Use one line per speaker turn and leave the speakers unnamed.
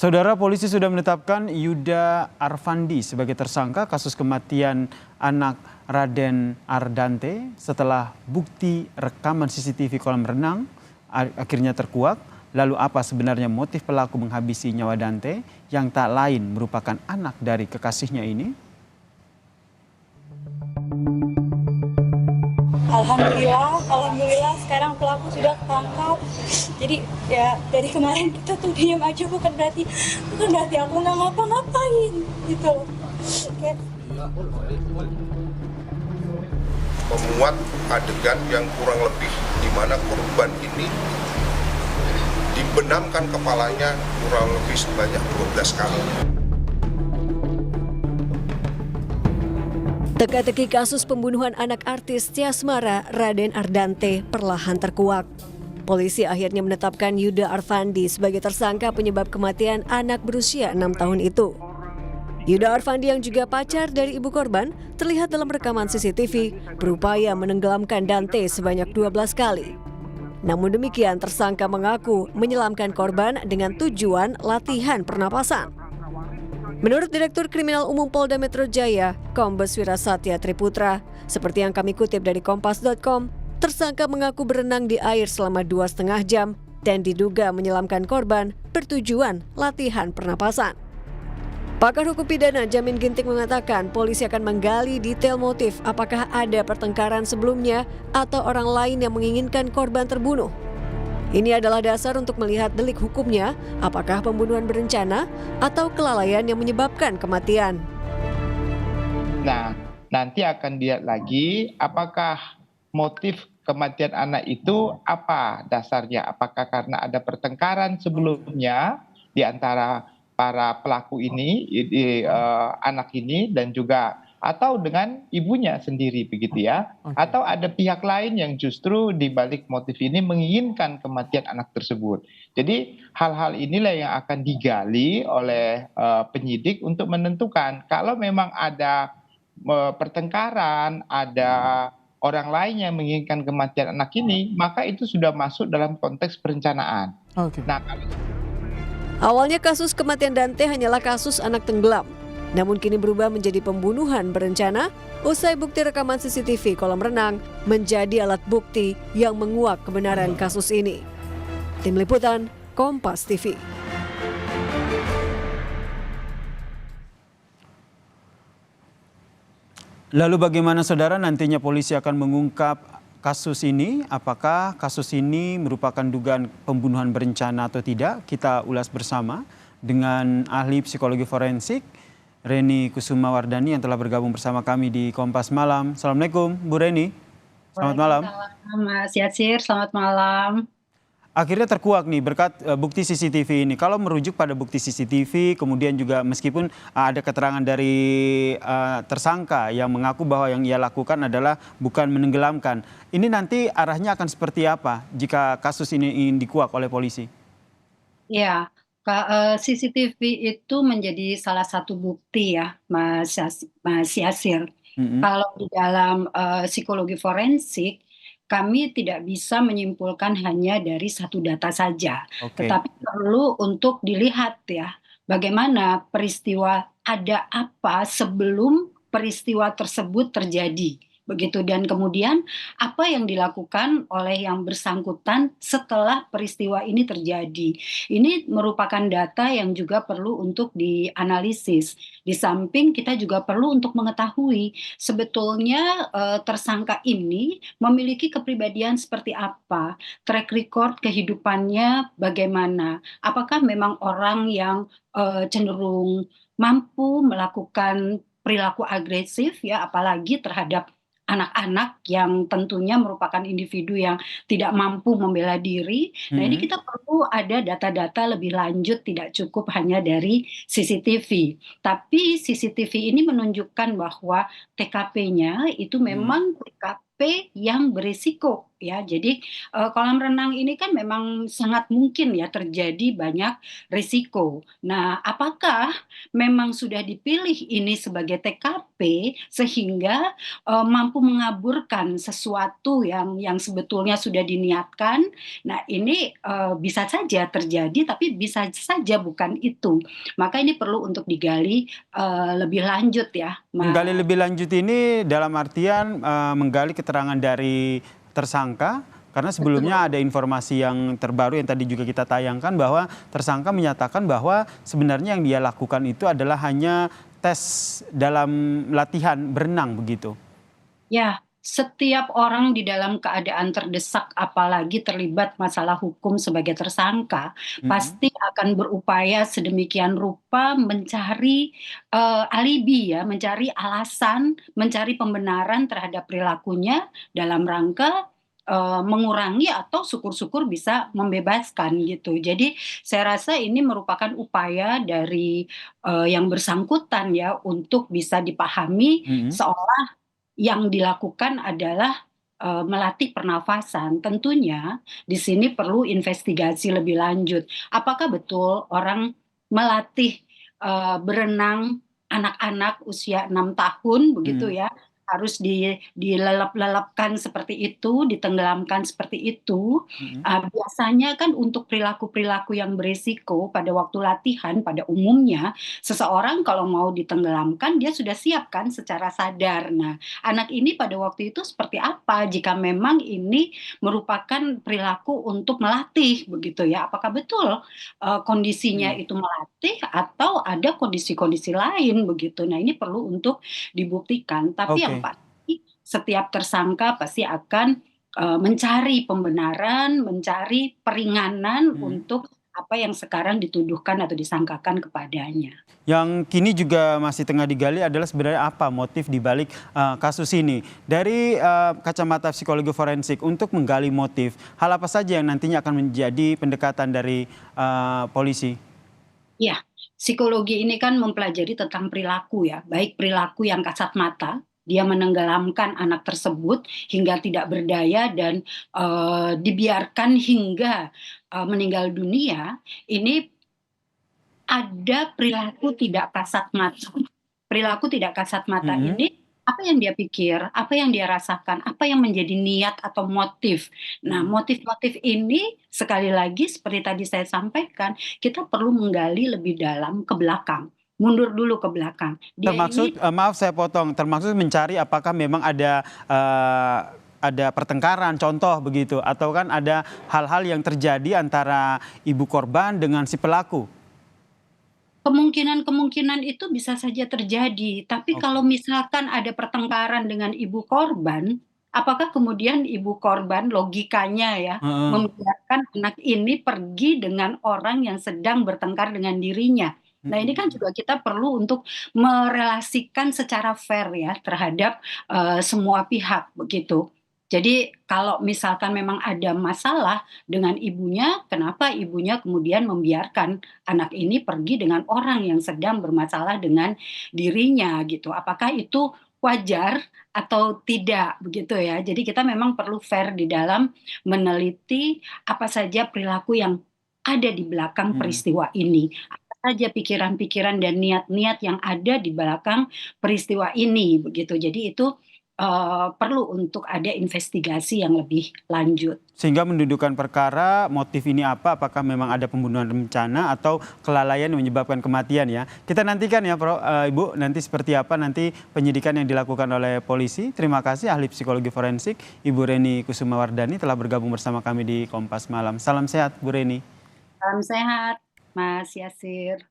Saudara, polisi sudah menetapkan Yuda Arfandi sebagai tersangka kasus kematian anak Raden Ardante setelah bukti rekaman CCTV kolam renang akhirnya terkuak. Lalu apa sebenarnya motif pelaku menghabisi nyawa Dante yang tak lain merupakan anak dari kekasihnya ini?
Alhamdulillah sekarang pelaku sudah ketangkap. Jadi ya dari kemarin kita tuh diam aja bukan berarti aku nggak ngapa-ngapain gitu. Okay.
Memuat adegan yang kurang lebih di mana korban ini dibenamkan kepalanya kurang lebih sebanyak 12 kali.
Teka-teki kasus pembunuhan anak artis Tiasmara Raden Ardante perlahan terkuak. Polisi akhirnya menetapkan Yuda Arfandi sebagai tersangka penyebab kematian anak berusia 6 tahun itu. Yuda Arfandi yang juga pacar dari ibu korban terlihat dalam rekaman CCTV berupaya menenggelamkan Dante sebanyak 12 kali. Namun demikian tersangka mengaku menyelamkan korban dengan tujuan latihan pernapasan. Menurut Direktur Kriminal Umum Polda Metro Jaya, Kombes Wirasatya Triputra, seperti yang kami kutip dari Kompas.com, tersangka mengaku berenang di air selama 2,5 jam dan diduga menyelamkan korban bertujuan latihan pernapasan. Pakar hukum pidana Jamin Ginting mengatakan polisi akan menggali detail motif apakah ada pertengkaran sebelumnya atau orang lain yang menginginkan korban terbunuh. Ini adalah dasar untuk melihat delik hukumnya, apakah pembunuhan berencana atau kelalaian yang menyebabkan kematian.
Nah, nanti akan dilihat lagi apakah motif kematian anak itu apa dasarnya. Apakah karena ada pertengkaran sebelumnya di antara para pelaku ini, anak ini dan juga atau dengan ibunya sendiri begitu ya. Atau ada pihak lain yang justru di balik motif ini menginginkan kematian anak tersebut. Jadi hal-hal inilah yang akan digali oleh penyidik untuk menentukan kalau memang ada pertengkaran, ada orang lain yang menginginkan kematian anak ini, maka itu sudah masuk dalam konteks perencanaan. Nah,
awalnya kasus kematian Dante hanyalah kasus anak tenggelam. Namun kini berubah menjadi pembunuhan berencana usai bukti rekaman CCTV kolam renang menjadi alat bukti yang menguak kebenaran kasus ini. Tim Liputan, Kompas TV.
Lalu bagaimana saudara nantinya polisi akan mengungkap kasus ini? Apakah kasus ini merupakan dugaan pembunuhan berencana atau tidak? Kita ulas bersama dengan ahli psikologi forensik Reni Kusuma Wardani yang telah bergabung bersama kami di Kompas Malam. Assalamualaikum Bu Reni. Selamat malam.
Mas Yasir, selamat malam.
Akhirnya terkuak nih berkat bukti CCTV ini. Kalau merujuk pada bukti CCTV, kemudian juga meskipun ada keterangan dari tersangka yang mengaku bahwa yang ia lakukan adalah bukan menenggelamkan. Ini nanti arahnya akan seperti apa jika kasus ini ingin dikuak oleh polisi?
Ya, CCTV itu menjadi salah satu bukti ya, Mas Yasir. Kalau di dalam psikologi forensik, kami tidak bisa menyimpulkan hanya dari satu data saja, tetapi perlu untuk dilihat ya, bagaimana peristiwa, ada apa sebelum peristiwa tersebut terjadi. Begitu, dan kemudian apa yang dilakukan oleh yang bersangkutan setelah peristiwa ini terjadi. Ini merupakan data yang juga perlu untuk dianalisis. Di samping kita juga perlu untuk mengetahui sebetulnya tersangka ini memiliki kepribadian seperti apa, track record kehidupannya bagaimana, apakah memang orang yang cenderung mampu melakukan perilaku agresif ya, apalagi terhadap anak-anak yang tentunya merupakan individu yang tidak mampu membela diri. Nah, ini kita perlu ada data-data lebih lanjut, tidak cukup hanya dari CCTV. Tapi CCTV ini menunjukkan bahwa TKP-nya itu memang TKP yang berisiko. ya. Jadi kolam renang ini kan memang sangat mungkin ya terjadi banyak risiko. Nah, apakah memang sudah dipilih ini sebagai TKP sehingga mampu mengaburkan sesuatu yang sebetulnya sudah diniatkan? Nah, ini bisa saja terjadi, tapi bisa saja bukan itu. Maka ini perlu untuk digali lebih lanjut ya,
Menggali lebih lanjut ini dalam artian menggali keterangan dari tersangka, karena sebelumnya ada informasi yang terbaru yang tadi juga kita tayangkan bahwa tersangka menyatakan bahwa sebenarnya yang dia lakukan itu adalah hanya tes dalam latihan berenang begitu.
Ya, setiap orang di dalam keadaan terdesak, apalagi terlibat masalah hukum sebagai tersangka, pasti akan berupaya sedemikian rupa mencari alibi ya, mencari alasan, mencari pembenaran terhadap perilakunya dalam rangka mengurangi atau syukur-syukur bisa membebaskan gitu. Jadi saya rasa ini merupakan upaya dari yang bersangkutan ya untuk bisa dipahami seolah yang dilakukan adalah melatih pernafasan. Tentunya di sini perlu investigasi lebih lanjut. Apakah betul orang melatih berenang anak-anak usia 6 tahun begitu ya, harus dilelep-lelepkan seperti itu, ditenggelamkan seperti itu. Biasanya kan untuk perilaku-perilaku yang berisiko pada waktu latihan pada umumnya, seseorang kalau mau ditenggelamkan dia sudah siap kan secara sadar. Nah, anak ini pada waktu itu seperti apa jika memang ini merupakan perilaku untuk melatih begitu ya? Apakah betul kondisinya itu melatih atau ada kondisi-kondisi lain begitu? Nah, ini perlu untuk dibuktikan. Tapi yang pasti setiap tersangka pasti akan mencari pembenaran, mencari peringanan untuk apa yang sekarang dituduhkan atau disangkakan kepadanya.
Yang kini juga masih tengah digali adalah sebenarnya apa motif dibalik kasus ini. Dari kacamata psikologi forensik untuk menggali motif, hal apa saja yang nantinya akan menjadi pendekatan dari polisi?
Ya, psikologi ini kan mempelajari tentang perilaku ya, baik perilaku yang kasat mata, dia menenggelamkan anak tersebut hingga tidak berdaya dan dibiarkan hingga meninggal dunia. Ini ada perilaku tidak kasat mata. Perilaku tidak kasat mata ini apa yang dia pikir, apa yang dia rasakan, apa yang menjadi niat atau motif. Nah, motif-motif ini sekali lagi seperti tadi saya sampaikan, kita perlu menggali lebih dalam ke belakang. Mundur dulu ke belakang.
Termaksud, maaf saya potong, termaksud mencari apakah memang ada pertengkaran, contoh begitu, atau kan ada hal-hal yang terjadi antara ibu korban dengan si pelaku?
Kemungkinan-kemungkinan itu bisa saja terjadi, tapi kalau misalkan ada pertengkaran dengan ibu korban, apakah kemudian ibu korban logikanya ya membiarkan anak ini pergi dengan orang yang sedang bertengkar dengan dirinya? Nah, ini kan juga kita perlu untuk merelasikan secara fair ya terhadap semua pihak begitu. Jadi kalau misalkan memang ada masalah dengan ibunya, kenapa ibunya kemudian membiarkan anak ini pergi dengan orang yang sedang bermasalah dengan dirinya gitu. Apakah itu wajar atau tidak begitu ya. Jadi kita memang perlu fair di dalam meneliti apa saja perilaku yang ada di belakang peristiwa ini. Apa saja pikiran-pikiran dan niat-niat yang ada di belakang peristiwa ini begitu. Jadi itu perlu untuk ada investigasi yang lebih lanjut.
Sehingga mendudukan perkara motif ini apa, apakah memang ada pembunuhan berencana atau kelalaian yang menyebabkan kematian ya. Kita nantikan ya Ibu, nanti seperti apa nanti penyidikan yang dilakukan oleh polisi. Terima kasih ahli psikologi forensik Ibu Reni Kusumawardani telah bergabung bersama kami di Kompas Malam. Salam sehat Bu Reni.
Salam sehat Mas Yasir.